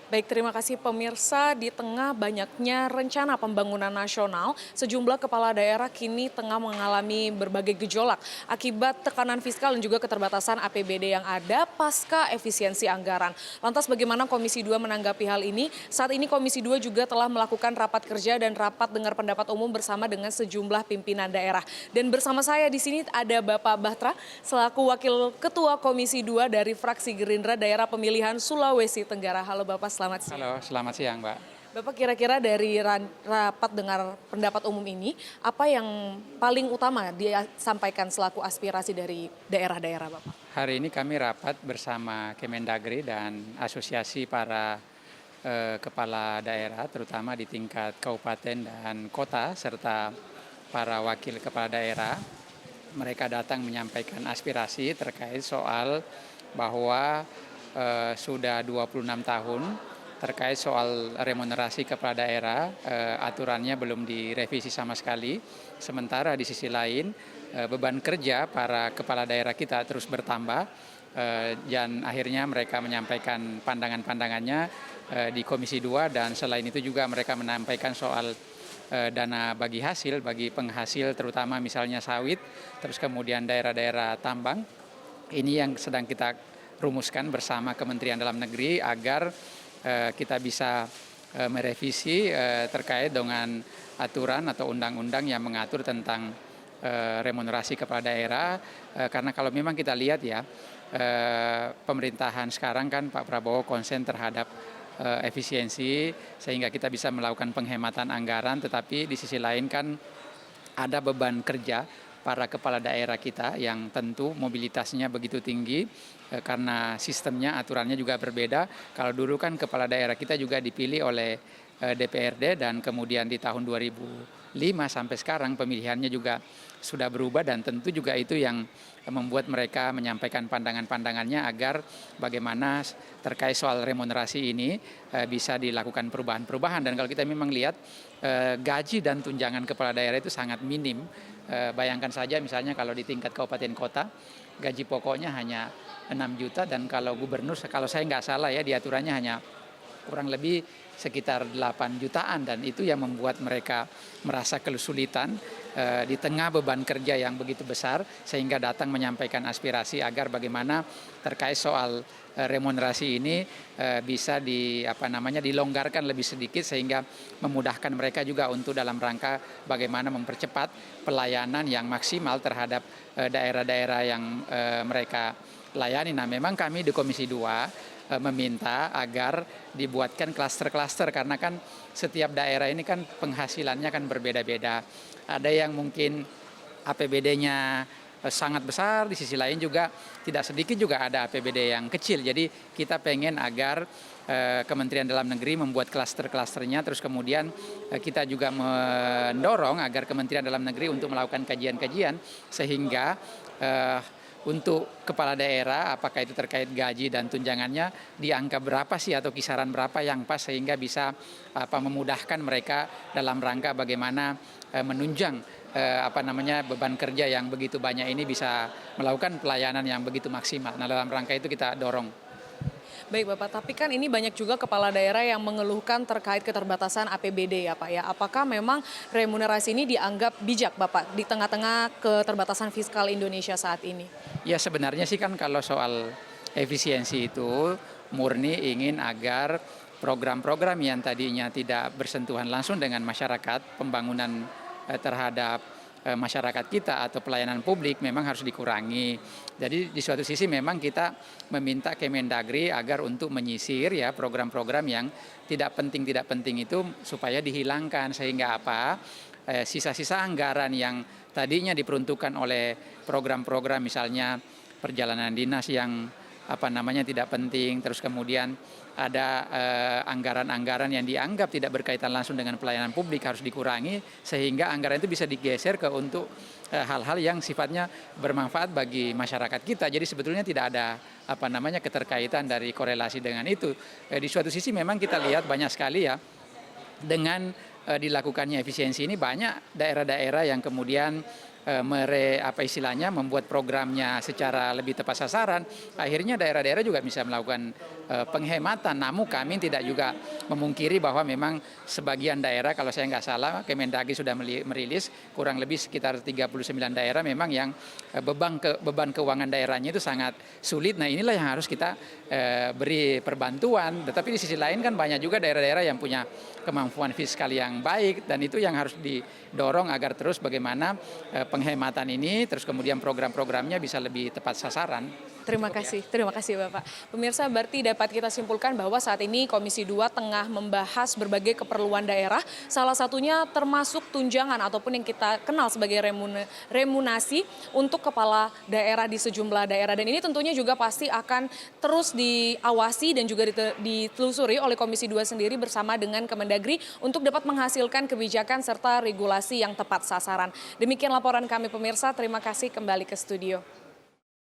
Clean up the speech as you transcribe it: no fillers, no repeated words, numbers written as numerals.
Baik, terima kasih pemirsa. Di tengah banyaknya rencana pembangunan nasional, sejumlah kepala daerah kini tengah mengalami berbagai gejolak akibat tekanan fiskal dan juga keterbatasan APBD yang ada pasca efisiensi anggaran. Lantas bagaimana Komisi 2 menanggapi hal ini? Saat ini Komisi 2 juga telah melakukan rapat kerja dan rapat dengar pendapat umum bersama dengan sejumlah pimpinan daerah. Dan bersama saya di sini ada Bapak Bahtra selaku Wakil Ketua Komisi 2 dari fraksi Gerindra Daerah Pemilihan Sulawesi Tenggara. Halo Bapak, selamat siang. Halo, selamat siang, Mbak. Bapak, kira-kira dari rapat dengar pendapat umum ini, apa yang paling utama disampaikan selaku aspirasi dari daerah-daerah, Bapak? Hari ini kami rapat bersama Kemendagri dan asosiasi para kepala daerah, terutama di tingkat kabupaten dan kota, serta para wakil kepala daerah. Mereka datang menyampaikan aspirasi terkait soal bahwa sudah 26 tahun terkait soal remunerasi kepala daerah, aturannya belum direvisi sama sekali. Sementara di sisi lain, beban kerja para kepala daerah kita terus bertambah, dan akhirnya mereka menyampaikan pandangan-pandangannya di Komisi 2, dan selain itu juga mereka menyampaikan soal dana bagi hasil, bagi penghasil terutama misalnya sawit, terus kemudian daerah-daerah tambang. Ini yang sedang kita rumuskan bersama Kementerian Dalam Negeri agar kita bisa merevisi terkait dengan aturan atau undang-undang yang mengatur tentang remunerasi kepala daerah, karena kalau memang kita lihat ya, pemerintahan sekarang kan Pak Prabowo konsen terhadap efisiensi sehingga kita bisa melakukan penghematan anggaran, tetapi di sisi lain kan ada beban kerja para kepala daerah kita yang tentu mobilitasnya begitu tinggi karena sistemnya, aturannya juga berbeda. Kalau dulu kan kepala daerah kita juga dipilih oleh DPRD, dan kemudian di tahun 2005 sampai sekarang pemilihannya juga sudah berubah, dan tentu juga itu yang membuat mereka menyampaikan pandangan-pandangannya agar bagaimana terkait soal remunerasi ini bisa dilakukan perubahan-perubahan. Dan kalau kita memang lihat gaji dan tunjangan kepala daerah itu sangat minim. Bayangkan saja misalnya kalau di tingkat kabupaten kota gaji pokoknya hanya 6 juta, dan kalau gubernur, kalau saya nggak salah ya, di aturannya hanya kurang lebih sekitar 8 jutaan, dan itu yang membuat mereka merasa kesulitan di tengah beban kerja yang begitu besar, sehingga datang menyampaikan aspirasi agar bagaimana terkait soal remunerasi ini bisa dilonggarkan lebih sedikit sehingga memudahkan mereka juga untuk dalam rangka bagaimana mempercepat pelayanan yang maksimal terhadap daerah-daerah yang mereka layani. Nah, memang kami di Komisi 2 meminta agar dibuatkan klaster-klaster, karena kan setiap daerah ini kan penghasilannya kan berbeda-beda. Ada yang mungkin APBD-nya sangat besar, di sisi lain juga tidak sedikit juga ada APBD yang kecil. Jadi kita pengen agar Kementerian Dalam Negeri membuat klaster-klasternya, terus kemudian kita juga mendorong agar Kementerian Dalam Negeri untuk melakukan kajian-kajian sehingga untuk kepala daerah, apakah itu terkait gaji dan tunjangannya, di angka berapa sih atau kisaran berapa yang pas, sehingga bisa memudahkan mereka dalam rangka bagaimana menunjang beban kerja yang begitu banyak ini bisa melakukan pelayanan yang begitu maksimal. Nah, dalam rangka itu kita dorong. Baik Bapak, tapi kan ini banyak juga kepala daerah yang mengeluhkan terkait keterbatasan APBD ya Pak ya. Apakah memang remunerasi ini dianggap bijak Bapak di tengah-tengah keterbatasan fiskal Indonesia saat ini? Ya, sebenarnya sih kan kalau soal efisiensi itu murni ingin agar program-program yang tadinya tidak bersentuhan langsung dengan masyarakat, pembangunan terhadap masyarakat kita atau pelayanan publik memang harus dikurangi. Jadi di suatu sisi memang kita meminta Kemendagri agar untuk menyisir ya program-program yang tidak penting itu supaya dihilangkan, sehingga sisa-sisa anggaran yang tadinya diperuntukkan oleh program-program misalnya perjalanan dinas yang tidak penting, terus kemudian ada anggaran-anggaran yang dianggap tidak berkaitan langsung dengan pelayanan publik harus dikurangi, sehingga anggaran itu bisa digeser untuk hal-hal yang sifatnya bermanfaat bagi masyarakat kita. Jadi sebetulnya tidak ada keterkaitan dari korelasi dengan itu. Di suatu sisi memang kita lihat banyak sekali ya, dengan dilakukannya efisiensi ini banyak daerah-daerah yang kemudian membuat programnya secara lebih tepat sasaran, akhirnya daerah-daerah juga bisa melakukan penghematan. Namun kami tidak juga memungkiri bahwa memang sebagian daerah, kalau saya nggak salah, Kemendagri sudah merilis kurang lebih sekitar 39 daerah memang yang beban keuangan daerahnya itu sangat sulit. Nah inilah yang harus kita beri perbantuan. Tetapi di sisi lain kan banyak juga daerah-daerah yang punya kemampuan fiskal yang baik, dan itu yang harus didorong agar terus bagaimana penghematan ini, terus kemudian program-programnya bisa lebih tepat sasaran. Terima kasih Bapak. Pemirsa, berarti dapat kita simpulkan bahwa saat ini Komisi 2 tengah membahas berbagai keperluan daerah, salah satunya termasuk tunjangan ataupun yang kita kenal sebagai remunasi untuk kepala daerah di sejumlah daerah. Dan ini tentunya juga pasti akan terus diawasi dan juga ditelusuri oleh Komisi 2 sendiri bersama dengan Kemendagri untuk dapat menghasilkan kebijakan serta regulasi yang tepat sasaran. Demikian laporan kami pemirsa, terima kasih, kembali ke studio.